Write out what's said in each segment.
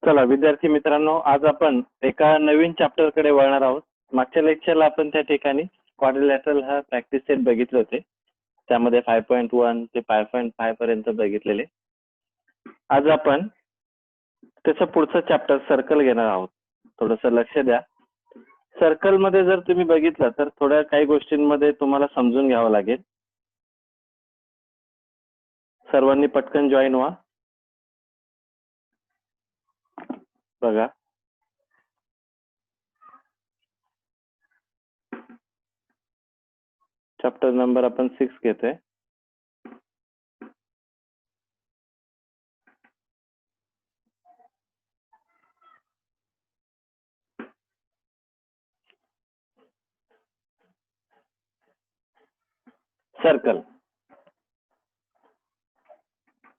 चला विद्यार्थी मित्रांनो, आज आपण एका नवीन चॅप्टर कडे वळणार आहोत. मागच्या लेक्चरला आपण त्या ठिकाणी क्वाड्रिलॅटरल हा प्रॅक्टिस सेट बघितले होते. त्यामध्ये 5.1 ते 5.5 पर्यंत बघितलेले. आज आपण त्याचं पुढचं चॅप्टर सर्कल घेणार आहोत. थोडंसं लक्ष द्या. सर्कल मध्ये जर तुम्ही बघितलं तर थोड्या काही गोष्टींमध्ये तुम्हाला समजून घ्यावं लागेल. सर्वांनी पटकन जॉईन व्हा. बघा, चॅप्टर नंबर आपण 6 घेतोय. Circle.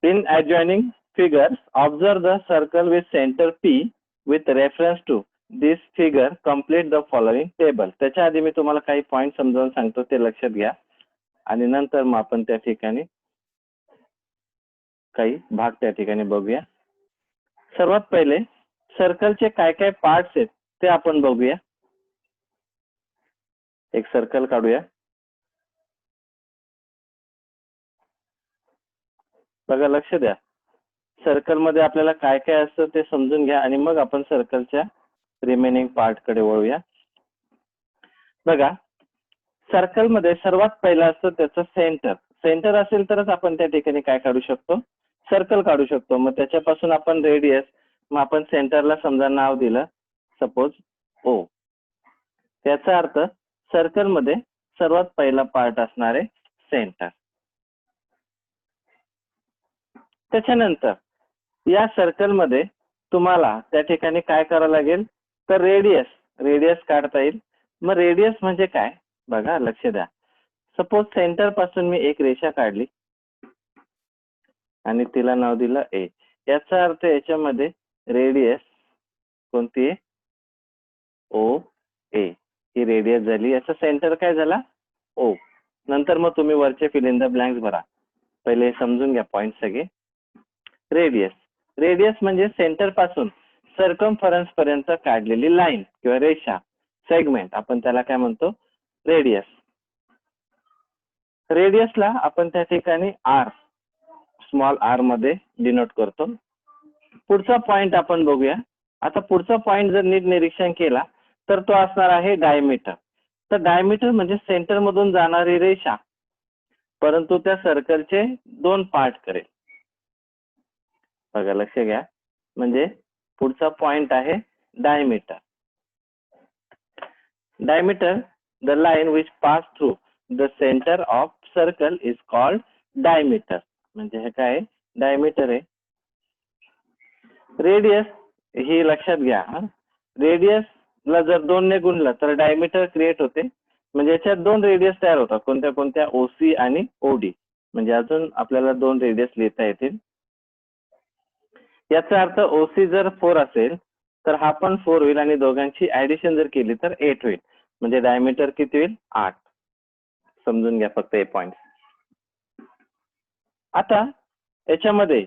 In adjoining figures, observe the circle with center P with reference to this figure. Complete the following table. त्याच्या आधी मी तुम्हाला काही पॉइंट समजावून सांगतो, ते लक्षात घ्या आणि नंतर मग आपण त्या ठिकाणी काही भाग त्या ठिकाणी बघूया. सर्वात पहिले सर्कलचे काय काय पार्ट्स आहेत ते आपण बघूया. एक सर्कल काढूया. बघा, लक्ष द्या. सर्कल मध्ये आपल्याला काय काय असतं ते समजून घ्या आणि मग आपण सर्कलच्या रिमेनिंग पार्ट कडे वळूया. बघा, सर्कल मध्ये सर्वात पहिला असतं त्याचं सेंटर. सेंटर असेल तरच आपण त्या ठिकाणी काय काढू शकतो, सर्कल काढू शकतो. मग त्याच्यापासून आपण रेडियस, मग आपण सेंटरला समजा नाव दिलं सपोज ओ. त्याचा अर्थ सर्कल मध्ये सर्वात पहिला पार्ट असणार आहे सेंटर. त्याच्यानंतर या सर्कल मध्ये तुम्हाला त्या ठिकाणी काय करावं लागेल तर रेडियस काढता येईल. मग रेडियस म्हणजे काय, बघा लक्ष द्या. सपोज सेंटर पासून मी एक रेषा काढली आणि तिला नाव दिलं ए. याचा अर्थ याच्यामध्ये रेडियस कोणती आहे, ओ ए ही रेडियस झाली. याचा सेंटर काय झाला, ओ. नंतर मग तुम्ही वरचे फिल इन द ब्लँक्स भरा. पहिले समजून घ्या पॉइंट सगळे. रेडियस म्हणजे सेंटर पासून सर्कम्फरन्स पर्यंत काढलेली लाईन किंवा रेषा, सेगमेंट, आपण त्याला काय म्हणतो, रेडियस. रेडियसला आपण त्या ठिकाणी आर, स्मॉल आर मध्ये डिनोट करतो. पुढचा पॉइंट आपण बघूया. आता पुढचा पॉइंट जर नीट निरीक्षण केला तर तो असणार आहे डायमीटर. तर डायमीटर म्हणजे सेंटर मधून जाणारी रेषा, परंतु त्या सर्कलचे 2 पार्ट करेल. बघा, लक्ष घ्या. म्हणजे पुढचा पॉइंट आहे diameter. Diameter, the line which pass through the centre of circle is called diameter. म्हणजे हे काय, डायमीटर आहे. रेडियस ही लक्षात घ्या. रेडियस ला जर 2 ने गुणलं तर डायमीटर क्रिएट होते. म्हणजे याच्यात 2 रेडियस तयार होतात. कोणत्या कोणत्या, ओसी आणि ओडी. म्हणजे अजून आपल्याला 2 रेडियस लिहिता येतील. याचा अर्थ ओसी जर 4 असेल तर हा पण 4 होईल आणि दोघांची ऍडिशन जर केली तर 8 होईल. म्हणजे डायमीटर किती होईल, 8. समजून घ्या फक्त हे पॉइंट. आता याच्यामध्ये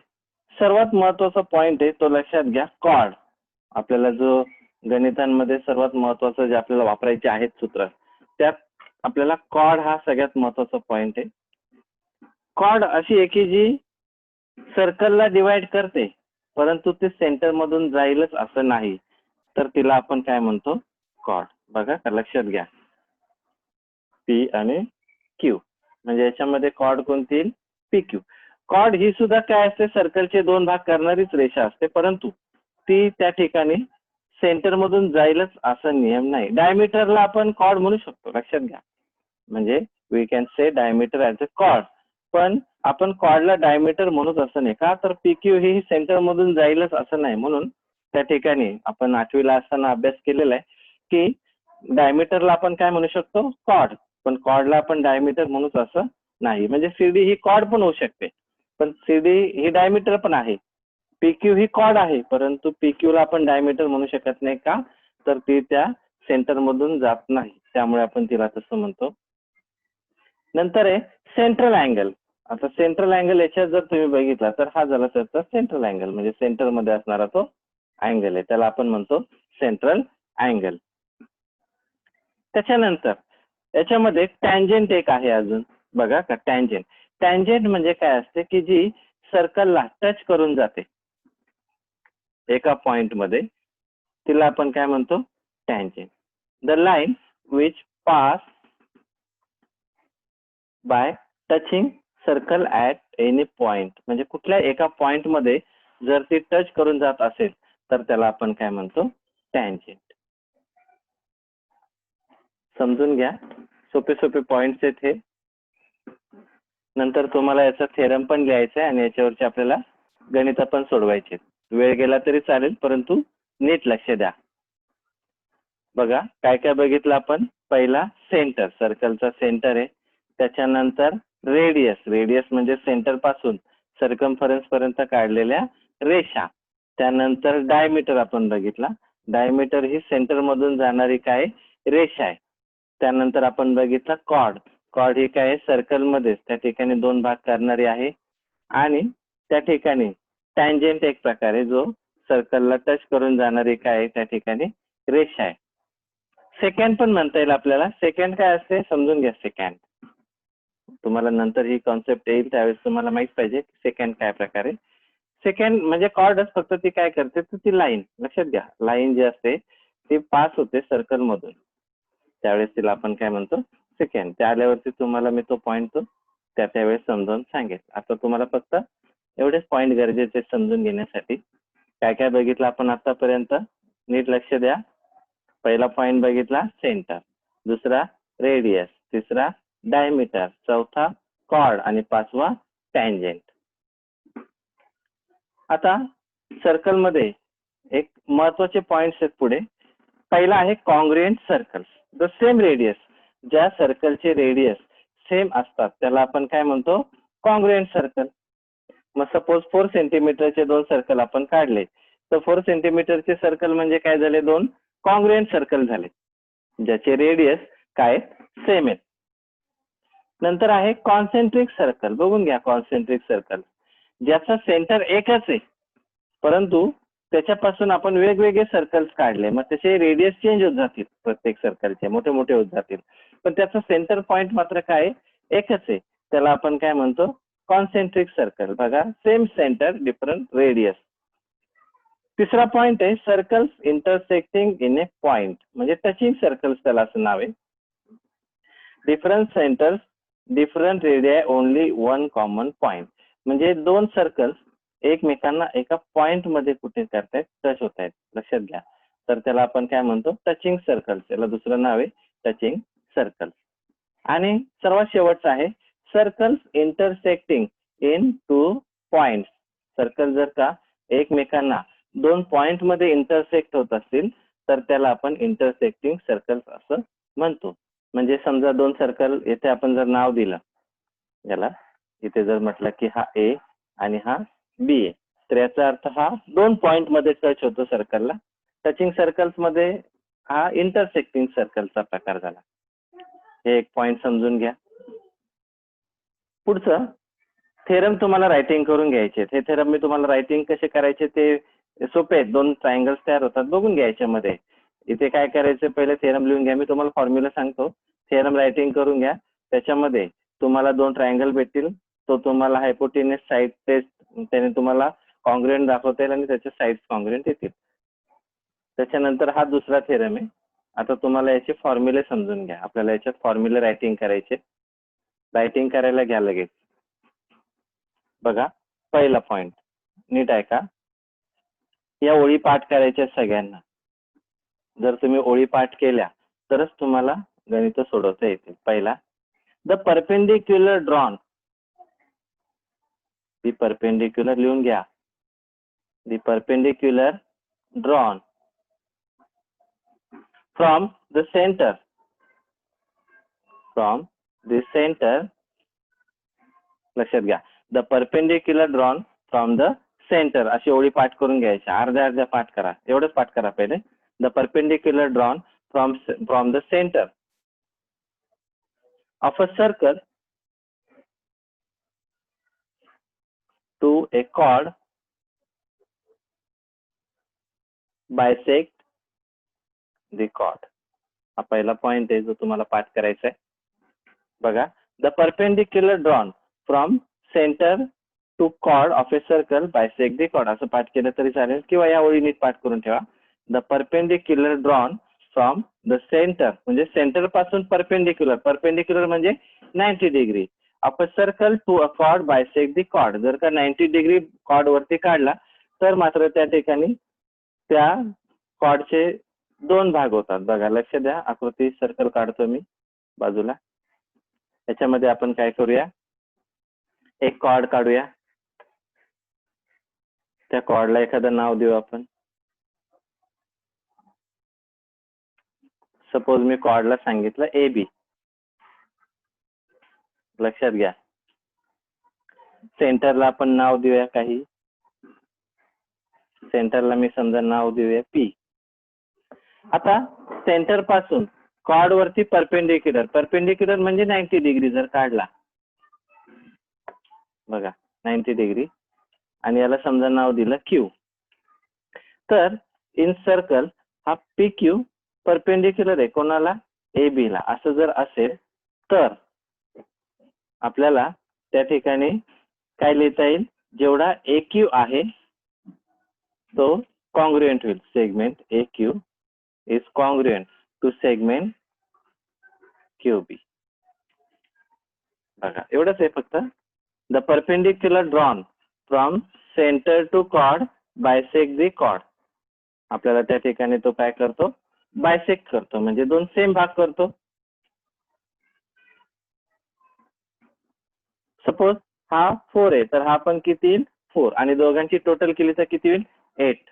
सर्वात महत्वाचा पॉइंट आहे तो लक्षात घ्या, कॉर्ड. आपल्याला जो गणितांमध्ये सर्वात महत्वाचं जे आपल्याला वापरायचे आहेत सूत्र, त्यात आपल्याला कॉर्ड हा सगळ्यात महत्वाचा पॉइंट आहे. कॉर्ड अशी आहे की जी सर्कलला डिवाइड करते, परंतु ते सेंटर मधून जाईलच असं नाही, तर तिला आपण काय म्हणतो, कॉर्ड. बघा, लक्षात घ्या, पी आणि क्यू. म्हणजे याच्यामध्ये कॉर्ड कोणती येईल, पी क्यू. कॉर्ड ही सुद्धा काय असते, सर्कलचे 2 भाग करणारीच रेषा असते, परंतु ती त्या ठिकाणी सेंटर मधून जाईलच असा नियम नाही. डायमीटरला आपण कॉर्ड म्हणू शकतो, लक्षात घ्या. म्हणजे we can say diameter as a chord. पण आपण कॉर्डला डायमीटर म्हणूच असं नाही का, तर पीक्यू ही सेंटर मधून जाईलच असं नाही. म्हणून त्या ठिकाणी आपण 8वीला असताना अभ्यास केलेला आहे की डायमीटरला आपण काय म्हणू शकतो, कॉर्ड. पण कॉर्डला आपण डायमीटर म्हणूच असं नाही. म्हणजे सीडी ही कॉर्ड पण होऊ शकते, पण सीडी ही डायमीटर पण आहे. पीक्यू ही कॉर्ड आहे, परंतु पीक्यू ला आपण डायमीटर म्हणू शकत नाही का, तर ती त्या सेंटर मधून जात नाही, त्यामुळे आपण तिला तसं म्हणतो. नंतर आहे सेंट्रल अँगल. आता सेंट्रल अँगल याच्यात जर तुम्ही बघितला तर हा झाला त्याचा सेंट्रल अँगल, म्हणजे सेंटर मध्ये असणारा तो अँगल आहे त्याला आपण म्हणतो सेंट्रल अँगल. त्याच्यानंतर याच्यामध्ये टँजेंट एक आहे अजून बघा का. टँजेंट टँजेंट म्हणजे काय असते की जी सर्कलला टच करून जाते एका पॉइंट मध्ये, तिला आपण काय म्हणतो tangent. The line which pass bye touching circle at any point, म्हणजे कुठल्या एका पॉइंट मध्ये जर ती टच करून जात असेल तर त्याला आपण काय म्हणतो टँजेंट. समजून घ्या, सोपे सोपे पॉइंट्स आहेत हे. नंतर तुम्हाला याचा थेरम पण लिहायचा आहे आणि याच्यावरचे आपल्याला गणित पण सोडवायचे. वेळ गेला तरी चालेल परंतु नीट लक्ष द्या. बघा काय काय बघितलं आपण. पहिला सेंटर, सर्कलचा सेंटर आहे. त्याच्यानंतर रेडियस, रेडियस म्हणजे सेंटर पासून सर्कम्फरन्स पर्यंत काढलेल्या रेषा. त्यानंतर डायमीटर आपण बघितला, डायमीटर ही सेंटर मधून जाणारी काय रेषा आहे. त्यानंतर आपण बघितला कॉर्ड, कॉर्ड ही काय सर्कल मध्येच त्या ठिकाणी दोन भाग करणारी आहे. आणि त्या ठिकाणी टँजेंट एक प्रकारे जो सर्कलला टच करून जाणारी काय त्या ठिकाणी रेषा आहे. सेकंड पण म्हणता येईल आपल्याला. सेकंड काय असते समजून घ्या. सेकंड तुम्हाला नंतर ही कॉन्सेप्ट येईल त्यावेळेस तुम्हाला माहित पाहिजे सेकंड काय प्रकारे. सेकंड म्हणजे कॉर्डच, फक्त ती काय करते तर ती लाईन, लक्षात घ्या, लाईन जी असते ती पास होते सर्कल मधून, त्यावेळेस तिला आपण काय म्हणतो सेकंड. त्या आल्यावरती तुम्हाला मी तो पॉइंट तो त्यावेळेस समजावून सांगेल. आता तुम्हाला फक्त एवढेच पॉइंट गरजेचे समजून घेण्यासाठी. काय काय बघितलं आपण आतापर्यंत नीट लक्ष द्या. पहिला पॉइंट बघितला सेंटर, दुसरा रेडियस, तिसरा डायमीटर, चौथा कॉर्ड आणि पाचवा टँजेंट. आता सर्कल मध्ये एक महत्वाचे पॉइंट्स आहेत पुढे. पहिला आहे congruent circles. The same radius, ज्या सर्कलचे रेडियस सेम असतात त्याला आपण काय म्हणतो कॉन्ग्रुएंट सर्कल. मग सपोज 4 सेंटीमीटरचे दोन सर्कल आपण काढले तर 4 सेंटीमीटरचे सर्कल म्हणजे काय झाले दोन कॉन्ग्रुएंट सर्कल झाले ज्याचे रेडियस काय सेम आहेत. नंतर आहे कॉन्सेंट्रिक सर्कल. बघून घ्या कॉन्सेंट्रिक सर्कल ज्याचा सेंटर एकच आहे परंतु त्याच्यापासून आपण वेगवेगळे सर्कल्स काढले, मग त्याचे रेडियस चेंज होत जातील, प्रत्येक सर्कलचे मोठे मोठे होत जातील पण त्याचा सेंटर पॉइंट मात्र काय एकच आहे, त्याला आपण काय म्हणतो कॉन्सेंट्रिक सर्कल. बघा सेम सेंटर डिफरंट रेडियस. तिसरा पॉइंट आहे circles intersecting in a point, म्हणजे टचिंग सर्कल्स त्याला असं नाव आहे. Different centres different radii only one common point, म्हणजे दोन सर्कल्स एकमेकांना एका पॉइंट मध्ये कुठे करतायत टच होत आहेत, लक्षात घ्या. तर त्याला आपण काय म्हणतो टचिंग सर्कल्स, त्याला दुसरं नाव आहे टचिंग सर्कल्स. आणि सर्वात शेवटचं आहे circles intersecting in two point. Circle जर का एकमेकांना दोन पॉइंट मध्ये इंटरसेक्ट होत असतील तर त्याला आपण इंटरसेक्टिंग सर्कल्स असं म्हणतो. म्हणजे समजा दोन सर्कल येथे आपण जर नाव दिलं याला, इथे जर म्हटलं की हा ए आणि हा बी आहे तर याचा अर्थ हा दोन पॉइंट मध्ये टच होतो सर्कलला. टचिंग सर्कल्स मध्ये हा इंटरसेक्टिंग सर्कलचा प्रकार झाला. हे एक पॉइंट समजून घ्या. पुढचं थेरम तुम्हाला रायटिंग करून घ्यायचे. हे थेरम मी तुम्हाला रायटिंग कसे करायचे ते सोपे आहेत. दोन ट्रायंगल्स तयार होतात, बघून घ्या याच्यामध्ये. इथे काय करायचं पहिले थेरम लिहून घ्या, मी तुम्हाला फॉर्म्युला सांगतो, थेरम रायटिंग करून घ्या. त्याच्यामध्ये तुम्हाला दोन ट्रायंगल भेटतील, तो तुम्हाला हायपोटेनस साइड टेस्ट त्याने तुम्हाला कॉन्ग्रुएंट दाखवता येईल आणि त्याचे साइड्स कॉन्ग्रुएंट येतील. त्याच्यानंतर हा दुसरा थेरम आहे. आता तुम्हाला याचे फॉर्म्युले समजून घ्या. आपल्याला याच्यात फॉर्म्युले रायटिंग करायचे. रायटिंग करायला घ्या लगेच. बघा पहिला पॉइंट नीट आहे का, या ओळी पाठ करायच्या सगळ्यांना. जर तुम्ही ओळी पाठ केल्या तरच तुम्हाला गणित सोडवता येतील. पहिला the perpendicular drawn, the perpendicular लिहून घ्या, the perpendicular drawn from the centre, from the centre, लक्षात घ्या, the perpendicular drawn from the centre, अशी ओळी पाठ करून घ्यायच्या. अर्ध्या अर्ध्या पाठ करा, एवढंच पाठ करा पहिले. The perpendicular drawn from the centre of a circle to a chord bisect the chord. हा पहिला पॉइंट आहे जो तुम्हाला पाठ करायचा आहे. बघा, the perpendicular drawn from centre to chord of a circle bisect the chord असं पाठ केलं तरी चालेल, किंवा या ओळी नीट पाठ करून ठेवा. The perpendicular drawn from the centre, म्हणजे सेंटर पासून परपेंडिक्युलर, परपेंडिक्युलर म्हणजे 90 degree of a circle to a chord bisect the chord. जर का 90 डिग्री कॉर्ड वरती काढला तर मात्र त्या ठिकाणी त्या कॉर्डचे दोन भाग होतात. बघा, लक्ष द्या, आकृती सर्कल काढतो मी बाजूला. याच्यामध्ये आपण काय करूया, एक कॉर्ड काढूया. त्या कॉर्डला एखादं नाव देऊ आपण. सपोज मी कॉर्डला सांगितलं AB. लक्षात घ्या, सेंटरला आपण नाव देऊया काही. सेंटरला मी समजा नाव देऊया P. आता सेंटर पासून कॉर्ड वरती परपेंडिक्युलर, परपेंडिक्युलर म्हणजे 90 डिग्री जर काढला, बघा 90 डिग्री, आणि याला समजा नाव दिलं Q. तर इन सर्कल हा PQ परपेंडिक्युलर आहे कोणाला, AB ला. असं जर असेल तर आपल्याला त्या ठिकाणी काय लिहिता येईल, जेवढा AQ आहे तो कॉन्ग्रुएंट होईल. Segment AQ is congruent to segment QB. बघा, एवढंच आहे फक्त. The perpendicular drawn from centre to chord bisect the chord. आपल्याला त्या ठिकाणी तो काय करतो, बायसेक्ट करतो, म्हणजे दोन सेम भाग करतो. सपोज हा 4 आहे, तर हा पण किती येईल, 4, आणि दोघांची टोटल केली तर किती होईल, 8.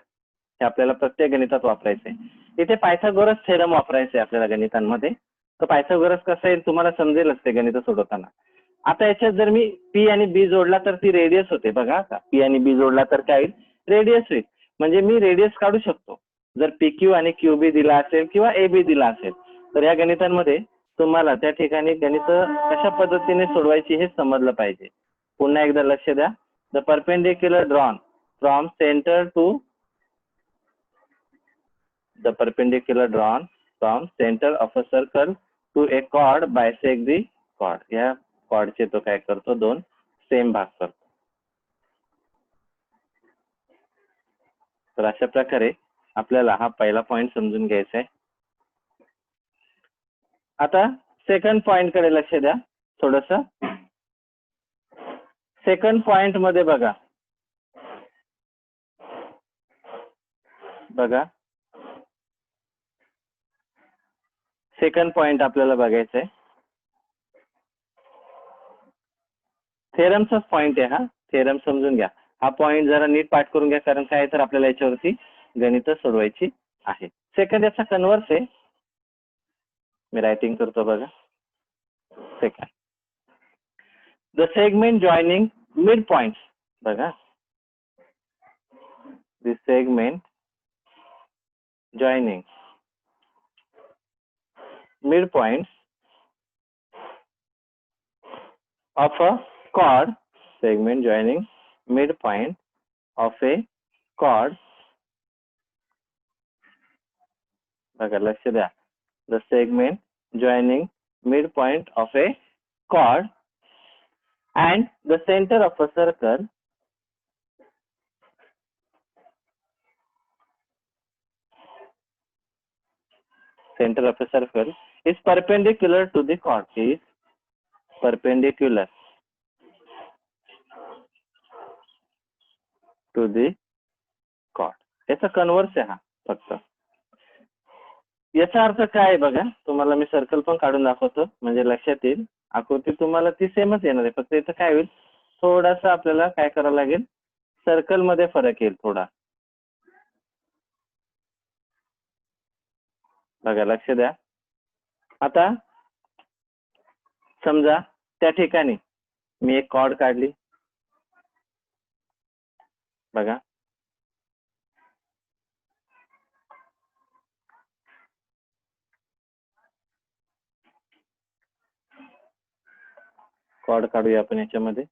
हे आपल्याला प्रत्येक गणितात वापरायचं आहे. इथे पायथागोरस थेरम वापरायचं आहे आपल्याला गणितांमध्ये. तर पायथागोरस कसं येईल तुम्हाला समजेलच ते गणित सोडवताना. आता याच्यात जर मी P आणि B जोडला तर ती रेडियस होते. बघा, आता P आणि B जोडला तर काय होईल, रेडियस होईल. म्हणजे मी रेडियस काढू शकतो जर PQ आणि QB दिला असेल किंवा AB दिला असेल. तर या गणितांमध्ये तुम्हाला त्या ठिकाणी गणित कशा पद्धतीने सोडवायची हे समजलं पाहिजे. पुन्हा एकदा लक्ष द्या. The perpendicular drawn from centre to the perpendicular drawn from center of a circle to a chord bisect the chord. या कॉर्डचे तो काय करतो, दोन सेम भाग करतो. तर अशा प्रकारे आपल्याला हा पहिला पॉइंट समजून घ्यायचा आहे. आता सेकंड पॉइंट कडे लक्ष द्या थोडस. सेकंड पॉइंट मध्ये बघा, सेकंड पॉइंट आपल्याला बघायचं आहे. थेरमचाच पॉइंट आहे हा. थेरम समजून घ्या. हा पॉइंट जरा नीट पाठ करून घ्या, कारण काय तर आपल्याला याच्यावरती गणित सोडवायची आहे. सेकंड याचा कन्व्हर्स आहे. मी रायटिंग करतो बघा. Second, the segment joining mid point. बघा, the segment joining mid point of a chord, segment joining midpoint of a chord. बघा, लक्ष द्या. The segment joining midpoint of a chord and the center of a circle is perpendicular to the chord. Is perpendicular to the chord. याचा converse आहे हा फक्त. याचा अर्थ काय आहे बघा, तुम्हाला मी सर्कल पण काढून दाखवतो म्हणजे लक्षात येईल. आकृती तुम्हाला ती सेमच येणार आहे, फक्त इथं काय होईल, थोडासा आपल्याला काय करावं लागेल, सर्कल मध्ये फरक येईल थोडा. बघा, लक्ष द्या. आता समजा त्या ठिकाणी मी एक कॉर्ड काढली. बघा, कॉर्ड काढूया आपण याच्यामध्ये.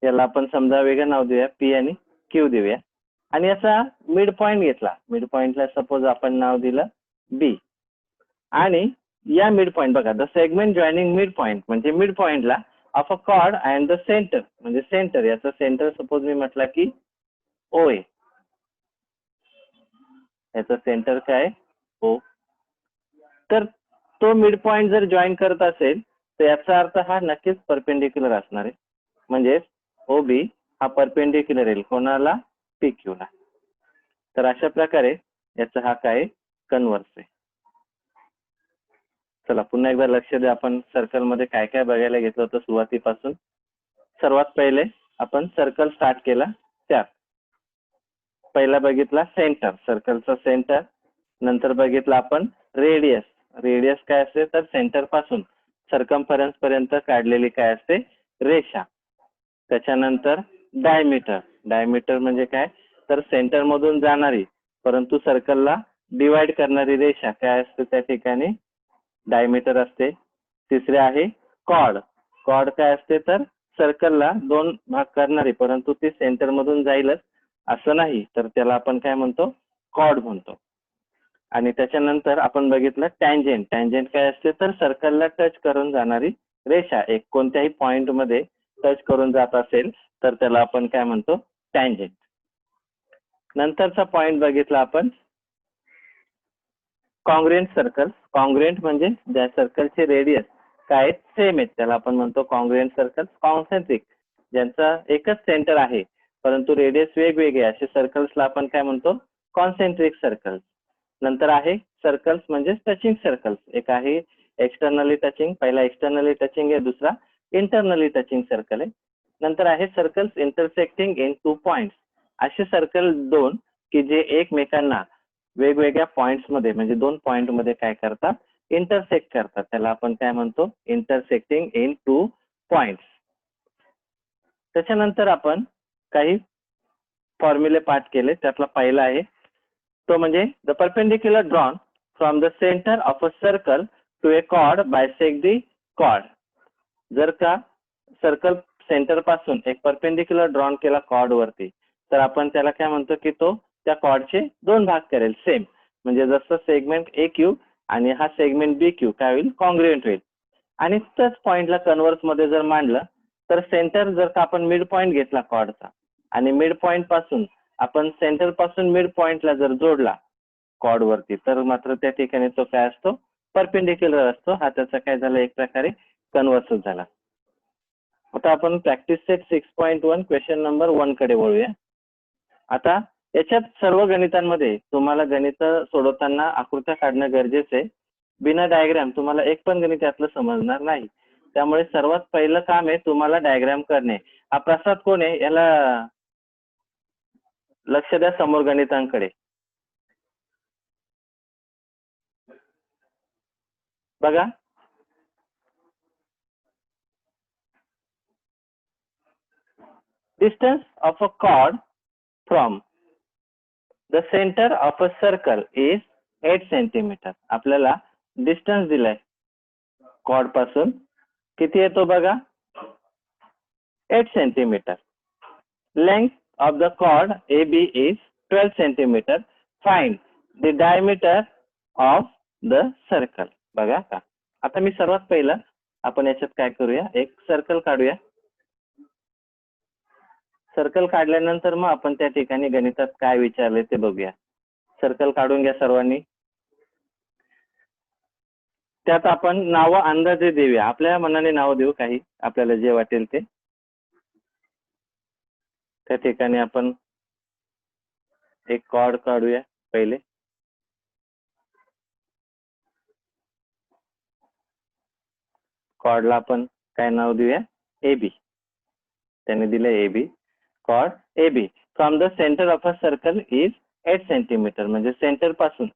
याला आपण समजा वेगळं नाव देऊया, P आणि Q देऊया. आणि याचा मिड पॉइंट घेतला, मिड पॉइंटला सपोज आपण नाव दिलं बी, आणि या मिड पॉइंट बघा, the segment joining mid point म्हणजे मिड पॉइंटला of a cord and the centre, म्हणजे सेंटर, याचा सेंटर सपोज मी म्हटलं की ओ आहे, याचा सेंटर काय ओ, तर तो मिड पॉइंट जर जॉईन करत असेल तर याचा अर्थ हा नक्कीच परपेंडिक्युलर असणार आहे, म्हणजे ओ बी हा परपेंडिक्युलर येईल कोणाला, पी क्यू ला. तर अशा प्रकारे याचा हा काय कन्व्हर्स आहे. चला पुन्हा एकदा लक्ष द्या, आपण सर्कल मध्ये काय काय बघायला घेतलं होतं सुरुवातीपासून. सर्वात पहिले आपण सर्कल स्टार्ट केला, त्यात पहिला बघितला सेंटर, सर्कलचा सेंटर. नंतर बघितला आपण रेडियस, रेडियस काय असते तर सेंटर पासून सर्कम्फरन्स पर्यंत काढलेली काय असते रेषा. त्याच्यानंतर डायमीटर, डायमीटर म्हणजे काय तर सेंटर मधून जाणारी परंतु सर्कलला डिवाइड करणारी रेषा काय असते त्या ठिकाणी डायमीटर असते. तिसरे आहे कॉर्ड, कॉर्ड काय असते तर सर्कलला दोन भाग करणारी परंतु ती सेंटर मधून जाईलच असं नाही, तर त्याला आपण काय म्हणतो कॉर्ड म्हणतो. आणि त्याच्यानंतर आपण बघितलं टँजेंट, टँजेंट काय असते तर सर्कलला टच करून जाणारी रेषा, एक कोणत्याही पॉइंट मध्ये टच करून जात असेल तर त्याला आपण काय म्हणतो टँजेंट. नंतरचा पॉइंट बघितला आपण कॉंग्रुएंट सर्कल, कॉंग्रुएंट म्हणजे ज्या सर्कलचे रेडियस काय सेम आहेत त्याला आपण म्हणतो कॉंग्रुएंट सर्कल. कॉन्सेंट्रिक ज्यांचा एकच सेंटर आहे परंतु रेडियस वेगवेगळे असे सर्कल्सला आपण काय म्हणतो कॉन्सेंट्रिक सर्कल्स. नंतर आहे सर्कल्स म्हणजे टचिंग सर्कल्स, एक आहे एक्सटर्नली टचिंग, पहिला एक्सटर्नली टचिंग आहे, दुसरा इंटरनली टचिंग सर्कल आहे. नंतर आहे सर्कल्स इंटरसेक्टिंग इन 2 पॉइंट्स, असे सर्कल दोन की जे एकमेकांना वेगवेगळ्या पॉइंट्स मध्ये म्हणजे 2 पॉइंट मध्ये काय करतात इंटरसेक्ट करतात, त्याला आपण काय म्हणतो इंटरसेक्टिंग इन 2 पॉइंट्स. त्याच्यानंतर आपण काही फॉर्म्युले पाठ केले, त्यातला पहिला आहे तो म्हणजे the perpendicular drawn from the centre of a circle to a chord bisect the chord. जर का सर्कल सेंटर पासून एक परपेंडिक्युलर ड्रॉन केला कॉर्ड वरती तर आपण त्याला काय म्हणतो की तो त्या कॉर्डचे दोन भाग करेल सेम, म्हणजे जसं सेगमेंट ए क्यू आणि हा सेगमेंट बी क्यू काय होईल कॉंग्रुएंट होईल. आणि त्याच पॉइंटला कन्व्हर्स मध्ये जर मांडलं तर सेंटर जर का आपण मिड पॉइंट घेतला कॉर्डचा आणि मिड पॉइंट पासून आपण सेंटर पासून मिड पॉइंटला जर जोडला कॉर्ड वरती तर मात्र त्या ठिकाणी तो काय असतो परपेंडिक्युलर असतो. हा त्याचा काय झाला एक प्रकारे कन्व्हर्स झाला. आता आपण प्रॅक्टिस सेट 6.1 क्वेश्चन नंबर 1 कडे वळूया. आता याच्यात सर्व गणितांमध्ये तुम्हाला गणित सोडवताना आकृत्या काढणं गरजेचं आहे. बिना डायग्राम तुम्हाला एक पण गणित यातलं समजणार नाही, त्यामुळे सर्वात पहिलं काम आहे तुम्हाला डायग्राम करणे. हा प्रसाद कोण आहे याला लक्ष द्या समोर गणितांकडे बघा. Distance of a chord from the centre of a circle is 8 centimetre. आपल्याला डिस्टन्स दिलाय कॉर्ड पासून, किती येतो बघा 8 centimetre. Length of the chord A B is 12 centimetre. Find the diameter of the circle. बघा का, आता मी सर्वात पहिलं आपण याच्यात काय करूया एक सर्कल काढूया. सर्कल काढल्यानंतर मग आपण त्या ठिकाणी गणितात काय विचारले ते बघूया. सर्कल काढून घ्या सर्वांनी. त्यात आपण नावं अंदाजे देऊया, आपल्या मनाने नाव देऊ काही आपल्याला जे वाटेल ते. त्या ठिकाणी आपण एक कॉर्ड काढूया पहिले. कॉर्डला आपण काय नाव देऊया ए बी. त्याने दिलं A B. Chord A B from the centre of a circle is 8 centimetre, म्हणजे सेंटर पासून,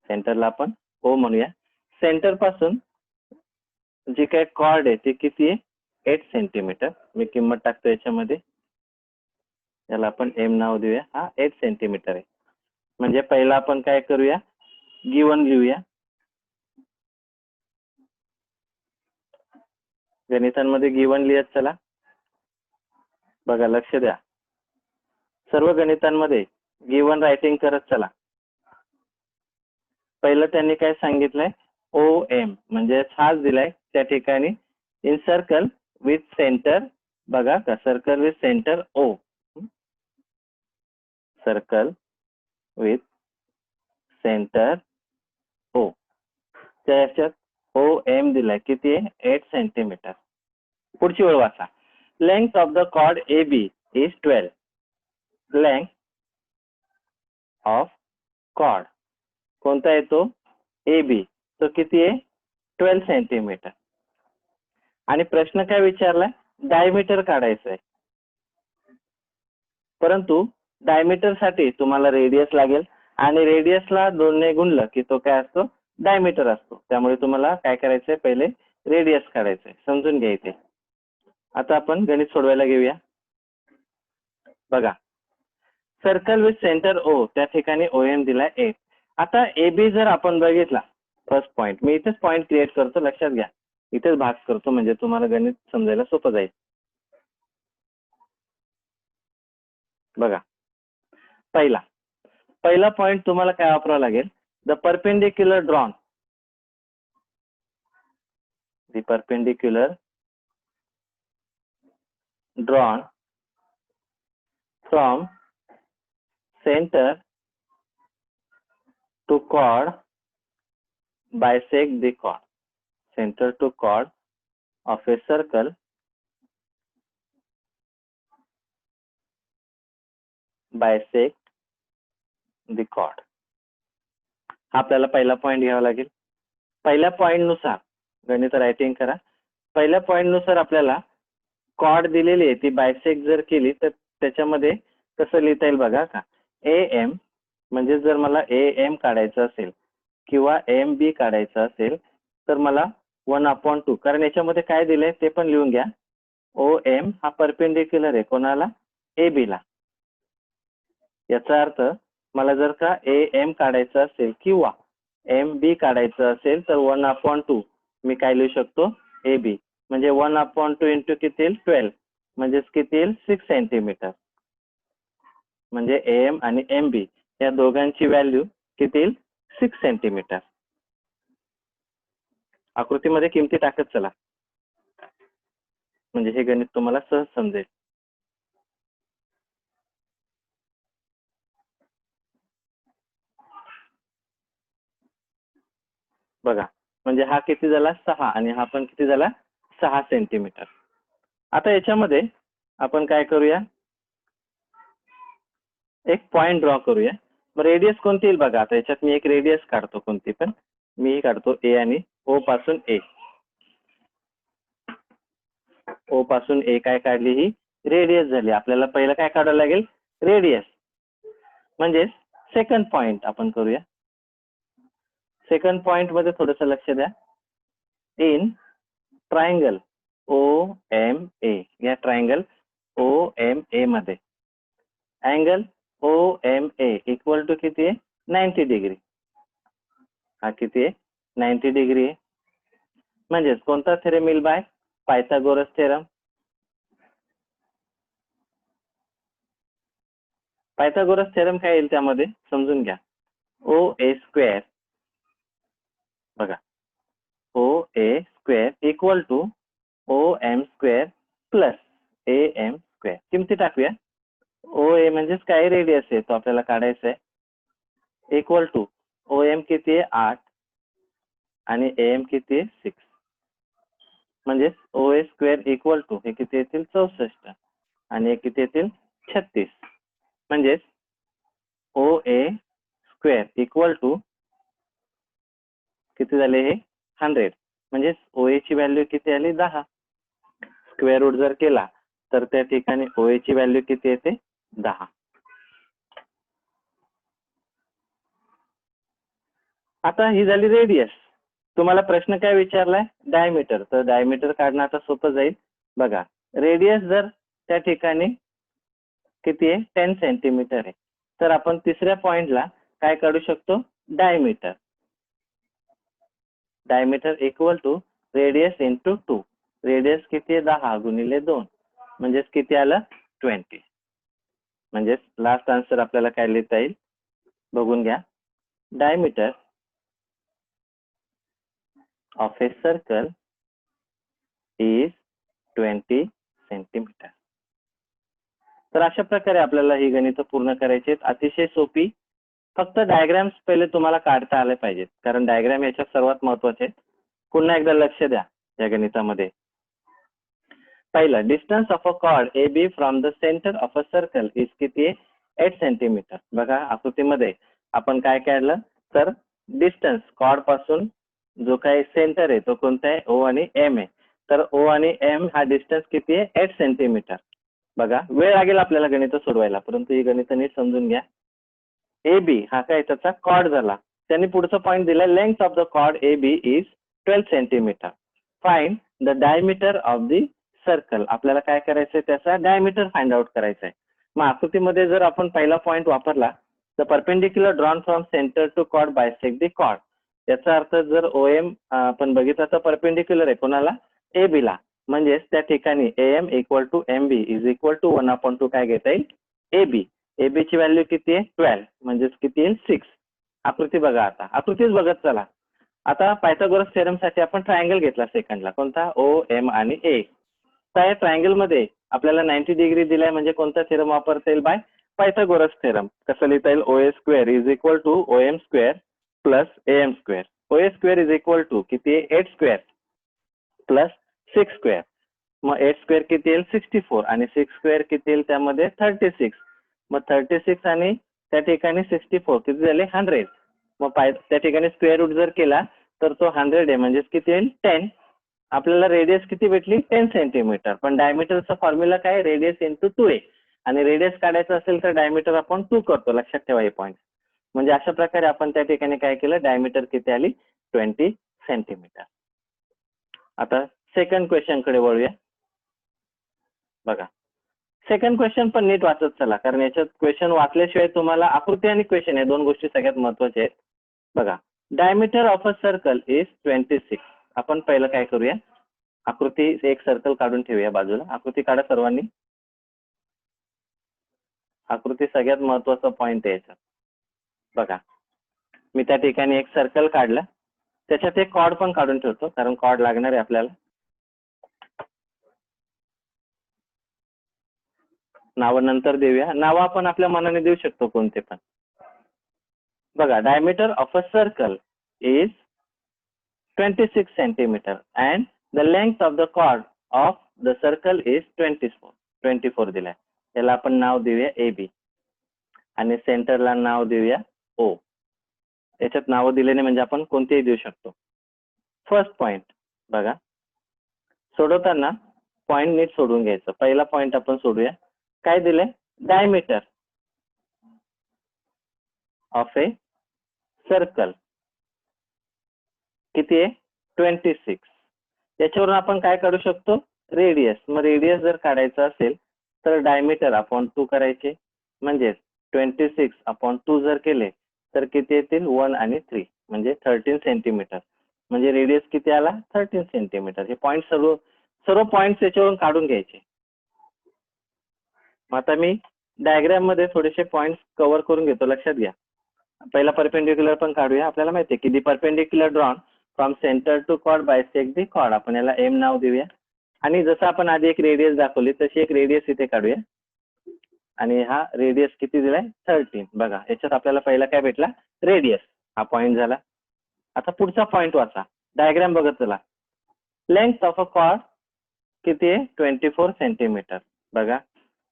सेंटरला आपण ओ म्हणूया, सेंटर पासून जी काय कॉर्ड आहे ती किती आहे 8 सेंटीमीटर. मी किंमत टाकतो याच्यामध्ये, याला आपण एम नाव देऊया. हा 8 सेंटीमीटर आहे. म्हणजे पहिला आपण काय करूया गिवन लिहूया. गणितांमध्ये गिवन लिहत चला. बघा लक्ष द्या, सर्व गणितांमध्ये गिवन रायटिंग करत चला. पहिलं त्यांनी काय सांगितलंय, ओ एम म्हणजे हाच दिलाय त्या ठिकाणी इन सर्कल विथ सेंटर, बघा का, circle with centre O, circle with centre O, त्या याच्यात ओ एम दिलाय किती आहे, 8 सेंटीमीटर. पुढची ओळ वाचा. Length of the chord A B is 12. Length of chord कोणता येतो, ए बी, तो किती आहे, 12 सेंटीमीटर. आणि प्रश्न काय विचारलाय, डायमीटर काढायचं आहे. परंतु डायमीटर साठी तुम्हाला रेडियस लागेल आणि रेडियसला 2 ने गुणलं की तो काय असतो, डायमीटर असतो. त्यामुळे तुम्हाला काय करायचंय, पहिले रेडियस काढायचंय, समजून घ्या इथे. आता आपण गणित सोडवायला घेऊया. बघा, सर्कल विथ सेंटर ओ, त्या ठिकाणी ओ एम दिलाय 8. आता ए बी जर आपण बघितला, फर्स्ट पॉइंट, मी इथेच पॉइंट क्रिएट करतो, लक्षात घ्या, इथेच भाग करतो म्हणजे तुम्हाला गणित समजायला सोपं जाईल. बघा, पहिला पॉइंट तुम्हाला काय वापरावा लागेल, the perpendicular drawn, the perpendicular drawn from centre to chord bisect the chord. Center to chord of a circle bisect the chord. आपल्याला पहिला पॉइंट घ्यावा लागेल. पहिल्या पॉइंट नुसार गणित रायटिंग करा. पहिल्या पॉइंट नुसार आपल्याला कॉर्ड दिलेली आहे, ती बायसेक्ट जर केली तर त्याच्यामध्ये कसं लिहिता येईल बघा का, ए एम म्हणजे जर मला ए एम काढायचं असेल किंवा एम बी काढायचं असेल तर मला 1/2, कारण याच्यामध्ये काय दिलंय ते पण लिहून घ्या. ओ एम हा परपेंडिक्युलर आहे कोणाला, ए बी ला. याचा अर्थ मला जर का ए एम काढायचं असेल किंवा एम बी काढायचं असेल तर 1/2 मी काय लिहू शकतो, ए बी, म्हणजे 1/2 इंटू किती येईल, 12, म्हणजेच किती येईल, 6 सेंटीमीटर. म्हणजे एम आणि एम बी या दोघांची व्हॅल्यू किती येईल, 6 सेंटीमीटर. आकृतीमध्ये किमती टाकत चला, म्हणजे हे गणित तुम्हाला सहज समजेल. बघा, म्हणजे हा किती झाला, 6, आणि हा पण किती झाला, 6 सेंटीमीटर. आता याच्यामध्ये आपण काय करूया, एक पॉइंट ड्रॉ करूया. रेडियस कोणती येईल बघा, आता याच्यात मी एक रेडियस काढतो, कोणती पण मी काढतो, ए आणि ओ पासून ए. ओ पासून ए काय काढली, ही रेडियस झाली. आपल्याला पहिलं काय काढावं लागेल, रेडियस. म्हणजे सेकंड पॉइंट आपण करूया. सेकंड पॉइंट मध्ये थोडस लक्ष द्या. In triangle O M A, या ट्रायंगल ओ एम ए मध्ये angle O M A equal to किती आहे, 90 डिग्री. हा किती आहे, 90 डिग्री आहे. म्हणजेच कोणता थेरम येईल, by Pythagoras theorem. Pythagoras theorem काय येईल त्यामध्ये समजून घ्या. ओ ए स्क्वेअर, बघा, O A square equal to O M square plus A M square. किमती टाकूया. ओ ए म्हणजेच काय, रेडियस आहे, तो आपल्याला काढायचा आहे, इक्वल टू ओ एम किती आहे, 8, आणि ए एम किती आहे, 6. म्हणजेच ओ ए स्क्वेअर इक्वल टू हे किती येतील, 64, आणि हे किती येतील, 36. म्हणजेच ओ ए स्क्वेअर इक्वल टू किती झाले, हे 100. म्हणजेच ओ ए ची व्हॅल्यू किती आली, 10. स्क्वेअर रूट जर केला तर त्या ठिकाणी ओ ए ची व्हॅल्यू किती येते, 10. आता ही झाली रेडियस. तुम्हाला प्रश्न काय विचारलाय, डायमीटर. तर डायमीटर काढणं आता सोपं जाईल. बघा, रेडियस जर त्या ठिकाणी किती आहे, 10 सेंटीमीटर आहे, तर आपण तिसऱ्या पॉइंटला काय काढू शकतो, diameter. Diameter equal to radius into 2. Radius किती आहे, 10 गुणिले 2, म्हणजेच किती आलं, 20. म्हणजेच लास्ट आन्सर आपल्याला काय लिहिता येईल बघून घ्या. Diameter of a circle is 20 centimetre. तर अशा प्रकारे आपल्याला ही गणितं पूर्ण करायची आहेत. अतिशय सोपी. फक्त डायग्राम्स पहिले तुम्हाला काढता आले पाहिजेत, कारण डायग्राम याच्यात सर्वात महत्वाचे आहेत. पुन्हा एकदा लक्ष द्या या गणितामध्ये. पहिलं, distance of a chord A B from the centre of a circle is किती आहे? 8 सेंटीमीटर. बघा आकृतीमध्ये आपण काय काढलं तर डिस्टन्स कॉर्ड पासून जो काही सेंटर आहे तो कोणता आहे? ओ आणि एम आहे. तर ओ आणि एम हा डिस्टन्स किती आहे? 8 सेंटीमीटर. बघा वेळ लागेल आपल्याला गणित सोडवायला, परंतु ही गणित नीट समजून घ्या. ए बी हा काय त्याचा कॉर्ड झाला. त्यांनी पुढचा पॉईंट दिलाय, length of the chord A B is 12 centimetre. Find the diameter of the circle. आपल्याला काय करायचंय? त्याचा डायमीटर फाइंड आउट करायचा आहे. मग आकृतीमध्ये जर आपण पहिला पॉईंट वापरला, the perpendicular drawn from centre to chord bisect the chord. याचा अर्थ जर ओ एम आपण बघितला तर परपेंडिक्युलर आहे कोणाला? ए बी ला. म्हणजेच त्या ठिकाणी A M equal to M B is equal to 1/2 काय घेता येईल? A B. ए बी ची व्हॅल्यू किती आहे? 12. म्हणजेच किती येईल? 6. आकृती बघा. आता आकृतीच बघत चला. आता पायथागोरस थेरम साठी आपण ट्रायंगल घेतला सेकंडला. कोणता? ओ एम आणि ए. त्या ट्रायंगल मध्ये आपल्याला 90 डिग्री दिलाय, म्हणजे कोणता थेरम वापरता येईल? By Pythagoras theorem. कसं लिहिता येईल? O A square is equal to O M square plus A M square. O A square is equal to किती आहे? 8 स्क्वेअर प्लस 6 स्क्वेअर. मग 8 स्क्वेअर किती येईल? 64. आणि 6 स्क्वेअर किती येईल? त्यामध्ये 36. मग 36 आणि त्या ठिकाणी 64 किती झाले? 100. मग त्या ठिकाणी स्क्वेअर रूट जर केला तर तो 100 आहे, म्हणजेच किती येईल? 10. आपल्याला रेडियस किती भेटली? 10 सेंटीमीटर. पण डायमीटरचा फॉर्म्युला काय? Radius into 2a. आणि रेडियस काढायचं असेल तर डायमीटर आपण 2 करतो. लक्षात ठेवा हे पॉईंट. म्हणजे अशा प्रकारे आपण त्या ठिकाणी काय केलं? डायमीटर किती आली? 20 सेंटीमीटर. आता सेकंड क्वेश्चन कडे वळूया. बघा सेकंड क्वेश्चन पण नीट वाचत चला, कारण याच्यात क्वेश्चन वाचल्याशिवाय तुम्हाला आकृती आणि क्वेश्चन या दोन गोष्टी सगळ्यात महत्वाच्या आहेत. बघा, diameter of a circle is 26. आपण पहिलं काय करूया? आकृती एक सर्कल काढून ठेवूया बाजूला. आकृती काढा सर्वांनी. आकृती सगळ्यात महत्वाचा पॉइंट आहे याच्यात. बघा मी त्या ठिकाणी एक सर्कल काढलं, त्याच्यात एक कॉर्ड पण काढून ठेवतो, कारण कॉर्ड लागणार आहे आपल्याला. नाव नंतर देऊया. नाव आपण आपल्या मनाने देऊ शकतो कोणते पण. बघा, diameter of a circle is 26 centimetre and the length of the chord of the circle is 24 दिलाय. याला आपण नाव देऊया ए बी आणि सेंटरला नाव देऊया ओ. याच्यात नाव दिलेले म्हणजे आपण कोणतेही देऊ शकतो. फर्स्ट पॉइंट बघा, सोडवताना पॉइंट नीट सोडून घ्यायचं. पहिला पॉइंट आपण सोडूया. काय दिले? डायमीटर ऑफ ए सर्कल किती आहे? 26. याच्यावरून आपण काय काढू शकतो? रेडियस. मग रेडियस जर काढायचं असेल तर डायमीटर अपॉन 2 करायचे, म्हणजेच 26 अपॉन 2 जर केले तर किती येतील? 1 आणि 3 म्हणजे 13 सेंटीमीटर. म्हणजे रेडियस किती आला? 13 सेंटीमीटर. हे पॉइंट सर्व पॉइंट्स याच्यावरून काढून घ्यायचे. आता मी डायग्राम मध्ये थोडेसे पॉइंट्स कव्हर करून घेतो. लक्षात घ्या. पहिला परपेंडिक्युलर पण काढूया. आपल्याला माहिती आहे की the perpendicular drawn from centre to chord bisect the chord. आपण याला एम नाव देऊया. आणि जसं आपण आधी एक रेडियस दाखवली तशी एक रेडियस इथे काढूया. आणि हा रेडियस किती दिलाय? 13. बघा याच्यात आपल्याला पहिला काय भेटला? रेडियस. हा पॉइंट झाला. आता पुढचा पॉइंट वाचा. डायग्राम बघत चला. लेंथ ऑफ अ कॉर्ड किती आहे? 24 सेंटीमीटर. बघा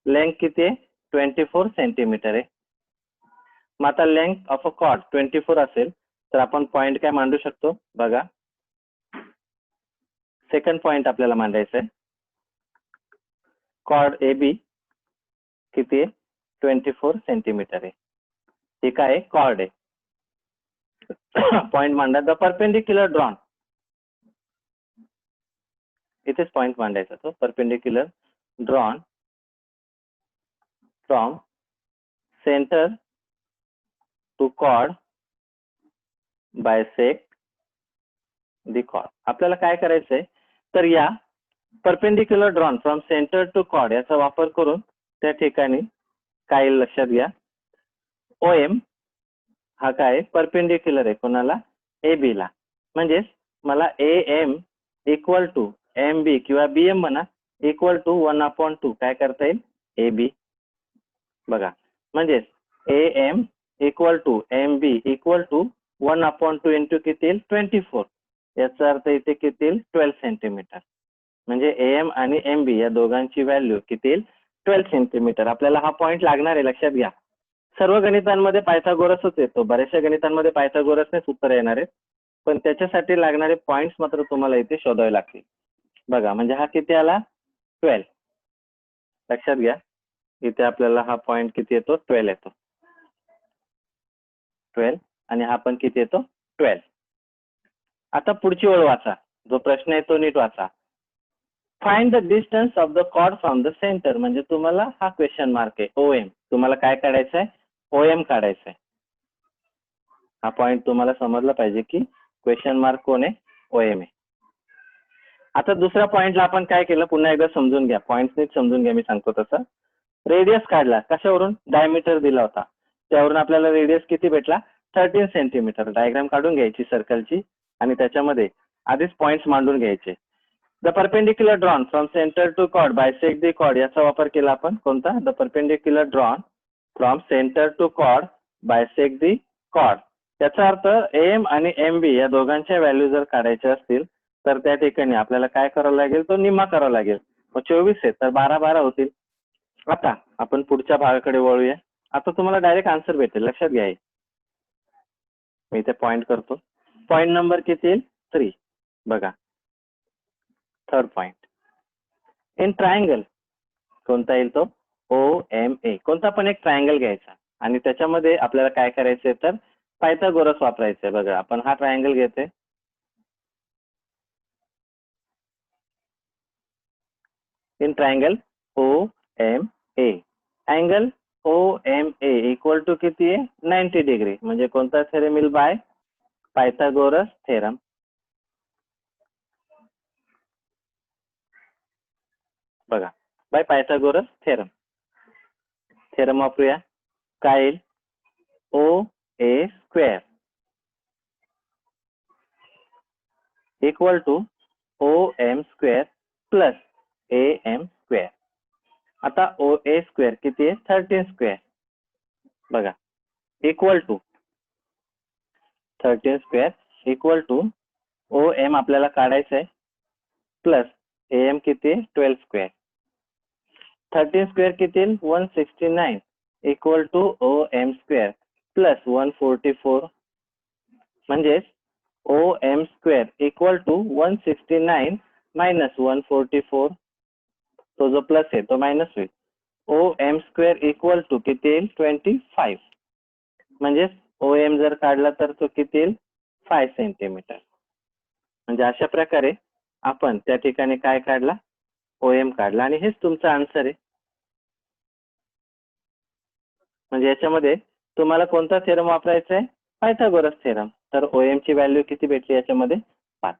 लेंथ किती आहे? 24 सेंटीमीटर आहे. मग आता लेंथ ऑफ अ कॉर्ड 24 असेल तर आपण पॉइंट काय मांडू शकतो? बघा सेकंड पॉइंट आपल्याला मांडायचा आहे. कॉर्ड ए बी किती आहे? 24 सेंटीमीटर आहे. हे काय? कॉर्ड आहे. पॉइंट मांडा. The perpendicular drawn. इथेच पॉइंट मांडायचा तो. Perpendicular drawn from centre to chord bisect the chord. आपल्याला काय करायचंय तर या perpendicular drawn from centre to chord याचा वापर करून त्या ठिकाणी काय येईल लक्षात घ्या. OM हा काय परपेंडिक्युलर आहे कोणाला, AB ला. म्हणजेच मला AM इक्वल टू MB किंवा BM म्हणा इक्वल टू 1/2 काय करता येईल, AB. बघा म्हणजेच AM equal to MB equal to 1/2 into किती येईल, 24. याचा अर्थ इथे किती येईल, 12 सेंटीमीटर. म्हणजे AM आणि MB या दोघांची व्हॅल्यू किती येईल, 12 सेंटीमीटर. आपल्याला हा पॉइंट लागणार आहे, लक्षात घ्या. सर्व गणितांमध्ये पायथागोरसच येतो, बऱ्याचशा गणितांमध्ये पायथागोरसनेच उत्तर येणार आहेत, पण त्याच्यासाठी लागणारे पॉइंट्स मात्र तुम्हाला इथे शोधावे लागतील. बघा म्हणजे हा किती आला, 12. लक्षात घ्या इथे आपल्याला हा पॉइंट किती येतो, 12 येतो. 12 आणि हा पण किती येतो, 12. आता पुढची ओळ वाचा, जो प्रश्न आहे तो नीट वाचा. Find the distance of the chord from the centre. म्हणजे तुम्हाला हा क्वेश्चन मार्क आहे, OM. तुम्हाला काय काढायचं आहे, OM काढायचं आहे. हा पॉइंट तुम्हाला समजला पाहिजे की क्वेश्चन मार्क कोण आहे, OM आहे. आता दुसऱ्या पॉइंटला आपण काय केलं, पुन्हा एकदा समजून घ्या, पॉइंट नीट समजून घ्या, मी सांगतो तसं. रेडियस काढला, कशावरून, डायमीटर दिला होता, त्यावरून आपल्याला रेडियस किती भेटला, 13 सेंटीमीटर. डायग्राम काढून घ्यायची सर्कलची आणि त्याच्यामध्ये आधीच पॉइंट्स मांडून घ्यायचे. The perpendicular drawn from centre to chord bisect the chord, याचा वापर केला आपण. कोणता, the perpendicular drawn from centre to chord bisect the chord. याचा अर्थ AM आणि MB या दोघांच्या व्हॅल्यू जर काढायच्या असतील तर त्या ठिकाणी आपल्याला काय करावं लागेल, तो निम्मा करावा लागेल. मग 24 आहे तर 12 होतील. आता आपण पुढच्या भागाकडे वळूया. आता तुम्हाला डायरेक्ट आन्सर भेटेल, लक्षात घ्या. मी इथे पॉइंट करतो. पॉइंट नंबर किती येईल, 3. बघा थर्ड पॉइंट. इन ट्रायंगल कोणता येईल तो, OMA. कोणता पण एक ट्रायंगल घ्यायचा आणि त्याच्यामध्ये आपल्याला काय करायचंय तर पायथागोरस वापरायचंय. बघा आपण हा ट्रायंगल घेते. In triangle OMA, angle OMA equal to किती आहे, 90 डिग्री. म्हणजे कोणता थेरम येईल, बाय पायथागोरस थेरम. बघा बाय पायथागोरस थेरम. थेरम वापरूया. काय येईल, OA square equal to OM square plus AM square. आता OA स्क्वेअर किती आहे, 13 स्क्वेअर. बघा equal to 13 square equal to OM आपल्याला काढायचं आहे प्लस AM किती आहे, 12 स्क्वेअर. 13 स्क्वेअर किती येईल, 169 equal to OM square plus 144. म्हणजेच OM square equal to 169 minus 144. तो जो प्लस आहे तो मायनस होईल. OM स्क्वेअर इक्वल टू किती येईल, 25. म्हणजेच OM जर काढला तर तो किती येईल, 5 सेंटीमीटर. म्हणजे अशा प्रकारे आपण त्या ठिकाणी काय काढला, OM काढला आणि हेच तुमचा आन्सर आहे. म्हणजे याच्यामध्ये तुम्हाला कोणता थेरम वापरायचा आहे, पायथागोरस थेरम. तर OM ची व्हॅल्यू किती भेटली याच्यामध्ये, 5.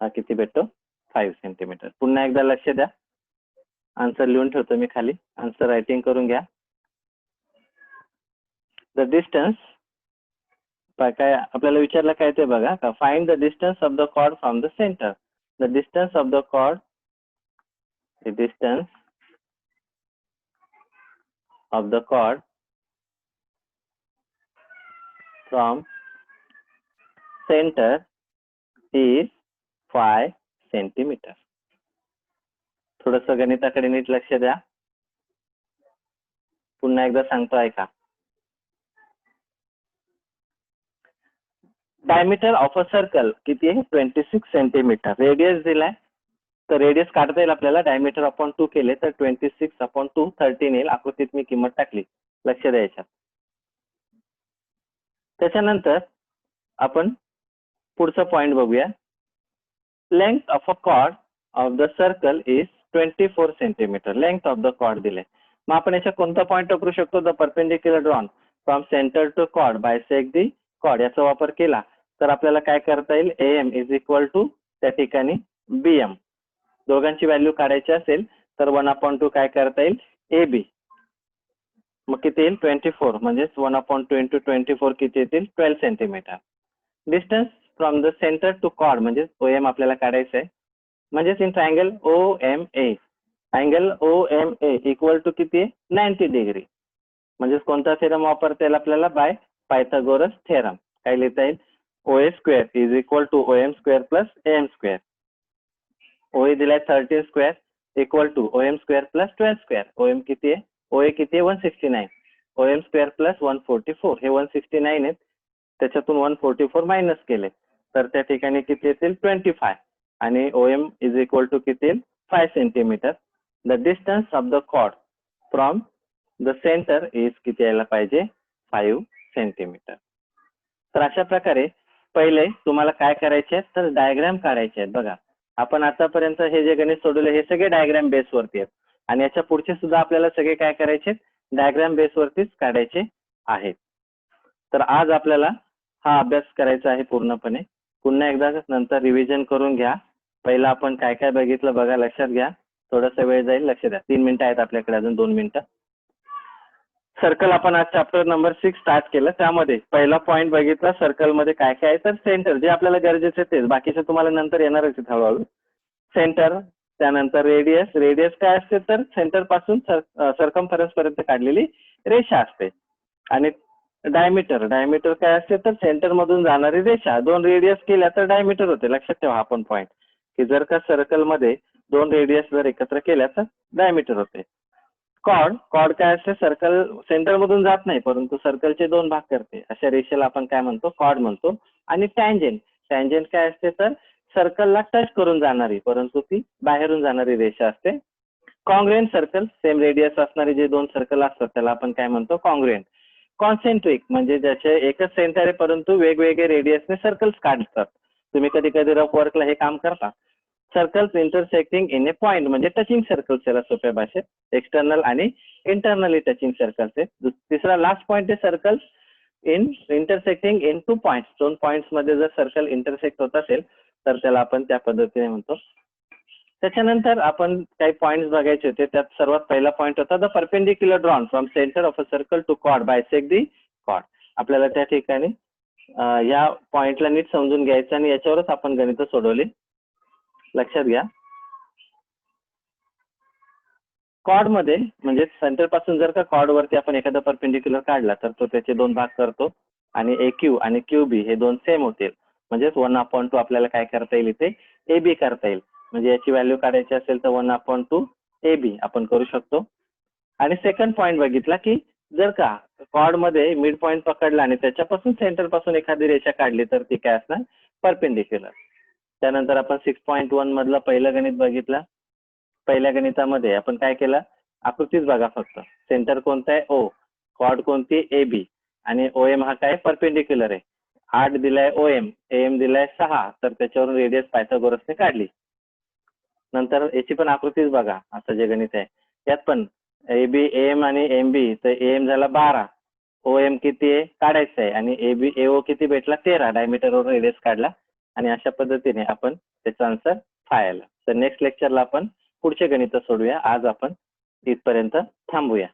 हा किती भेटतो, 5 सेंटीमीटर. पुन्हा एकदा लक्ष द्या, आन्सर लिहून ठेवतो मी खाली, आन्सर रायटिंग करून घ्या. द डिस्टन्स, काय आपल्याला विचारलं काय ते बघा का, find the distance of the chord from the centre. The distance of the chord, the distance of the chord from centre is 5 centimetre. थोडस गणिताकडे नीट लक्ष द्या. पुन्हा एकदा सांगतो ऐका. डायमीटर ऑफ अ सर्कल किती आहे, 26 सेंटीमीटर. रेडियस दिलाय तर रेडियस काढता येईल आपल्याला. डायमीटर अपॉन 2 केले तर 26/2 13 येईल. आकृतीत मी किंमत टाकली, लक्ष द्यायच्या. त्याच्यानंतर आपण पुढचा पॉइंट बघूया. Length of a chord of the circle is 24 centimetre. Length of the chord दिले. मग आपण याच्या कोणता पॉइंट वापरू शकतो, the perpendicular drawn from centre to chord bisect the chord. याचा वापर केला तर आपल्याला काय करता येईल, AM इज इक्वल टू त्या ठिकाणी BM. दोघांची व्हॅल्यू काढायची असेल तर 1/2 काय करता येईल ए बी. मग किती येईल 24 म्हणजेच 1/2 इंटू 24 किती येतील 12 centimetre. Distance from the centre to chord म्हणजे OM आपल्याला काढायचं आहे. म्हणजेच in triangle OMA angle OMA equal to किती आहे 90 डिग्री. म्हणजेच कोणता थेरम वापरता येईल आपल्याला बाय पायथागोरस थेरम. काय लिहिता येईल OA square is equal to OM square plus AM square. OA दिलाय 13 square equal to OM square plus 12 square. OM किती आहे OA किती आहे 169. OM स्क्वेअर प्लस 144 हे 169 आहेत. त्याच्यातून 144 मायनस केले तर त्या ठिकाणी किती येतील 25 आणि OM इज इक्वल टू किती येईल 5 centimetre. The distance of the chord from the centre is किती यायला पाहिजे 5 सेंटीमीटर. तर अशा प्रकारे पहिले तुम्हाला काय करायचे आहेत तर डायग्राम काढायचे आहेत. बघा आपण आतापर्यंत हे जे गणित सोडवले हे सगळे डायग्राम बेसवरती आहेत आणि याच्या पुढचे सुद्धा आपल्याला सगळे काय करायचे डायग्राम बेसवरतीच काढायचे आहेत. तर आज आपल्याला हा अभ्यास करायचा आहे पूर्णपणे. पुन्हा एकदा नंतर रिव्हिजन करून घ्या. पहिला आपण काय काय बघितलं बघा, लक्षात घ्या. थोडासा वेळ जाईल, लक्ष द्या. 3 मिनिटं आहेत आपल्याकडे, अजून 2 मिनिटं. सर्कल आपण आज चॅप्टर नंबर 6 स्टार्ट केलं. त्यामध्ये पहिला पॉईंट बघितला सर्कल मध्ये काय काय आहे तर सेंटर जे आपल्याला गरजेचे तेच, बाकीचे तुम्हाला नंतर येणारच आहेत हळूहळू. सेंटर, त्यानंतर रेडियस. रेडियस काय असते तर सेंटर पासून सर्कम्फरन्स पर्यंत काढलेली रेषा असते. आणि डायमीटर, डायमीटर काय असते तर सेंटर मधून जाणारी रेषा. 2 रेडियस केल्या तर डायमीटर होते. लक्षात ठेवा हा पण पॉईंट की जर का सर्कल मध्ये 2 रेडियस जर एकत्र केल्या तर डायमीटर होते. कॉर्ड, कॉर्ड काय असते सर्कल सेंटर मधून जात नाही परंतु सर्कलचे 2 भाग करते, अशा रेषेला आपण काय म्हणतो कॉर्ड म्हणतो. आणि टँजेंट, टँजेंट काय असते तर सर्कलला टच करून जाणारी परंतु ती बाहेरून जाणारी रेषा असते. कॉंग्रुएंट सर्कल, सेम रेडियस असणारे जे 2 सर्कल असतात त्याला आपण काय म्हणतो कॉंग्रुएंट. कॉन्सेंट्रिक म्हणजे ज्याचे एकच सेंटर आहे परंतु वेगवेगळे रेडियसने सर्कल्स काढतात. तुम्ही कधी कधी रफ वर्कला हे काम करता. Circles intersecting in a point म्हणजे टचिंग सर्कल्स याला सोप्या भाषेत. एक्सटर्नल आणि इंटरनली टचिंग सर्कल्स आहे. तिसरा लास्ट पॉइंट आहे circles in intersecting in 2 points. 2 points मध्ये जर सर्कल इंटरसेक्ट होत असेल तर त्याला आपण त्या पद्धतीने म्हणतो. त्याच्यानंतर आपण काही पॉइंट्स बघायचे होते. त्यात सर्वात पहिला पॉइंट होता the perpendicular drawn from centre of a circle to chord bisect the chord. आपल्याला त्या ठिकाणी या पॉइंटला नीट समजून घ्यायचं आणि याच्यावरच आपण गणित सोडवली. लक्षात घ्या. कॉर्ड मध्ये म्हणजे सेंटर पासून जर का कॉर्ड वरती आपण एखादा परपेंडिक्युलर काढला तर तो त्याचे 2 भाग करतो आणि AQ आणि QB हे 2 सेम होतील. म्हणजेच 1/2 आपल्याला काय करता येईल इथे AB करता येईल. म्हणजे याची व्हॅल्यू काढायची असेल तर 1/2 AB आपण करू शकतो. आणि सेकंड पॉइंट बघितला की जर का कॉर्ड मध्ये मिड पॉइंट पकडला आणि त्याच्यापासून सेंटर पासून एखादी रेषा काढली तर ती काय असणार परपेंडिक्युलर. त्यानंतर आपण 6.1 मधला पहिलं गणित बघितलं. पहिल्या गणितामध्ये आपण काय केलं आकृतीच बघा फक्त. सेंटर कोणता आहे O, कॉर्ड कोणती AB आणि OM हा काय परपेंडिक्युलर आहे. 8 दिलाय OM, AM दिलाय 6 तर त्याच्यावरून रेडियस पायथागोरसने काढली. नंतर याची पण आकृतीच बघा. आता जे गणित आहे त्यात पण AB, AM आणि MB तर AM झाला 12, OM किती आहे काढायचं आहे आणि AO किती भेटला 13. डायमीटरवर रेडियस काढला आणि अशा पद्धतीने आपण त्याचा आन्सर 5 आला. तर नेक्स्ट लेक्चरला आपण पुढचे गणित सोडूया. आज आपण इथपर्यंत थांबूया.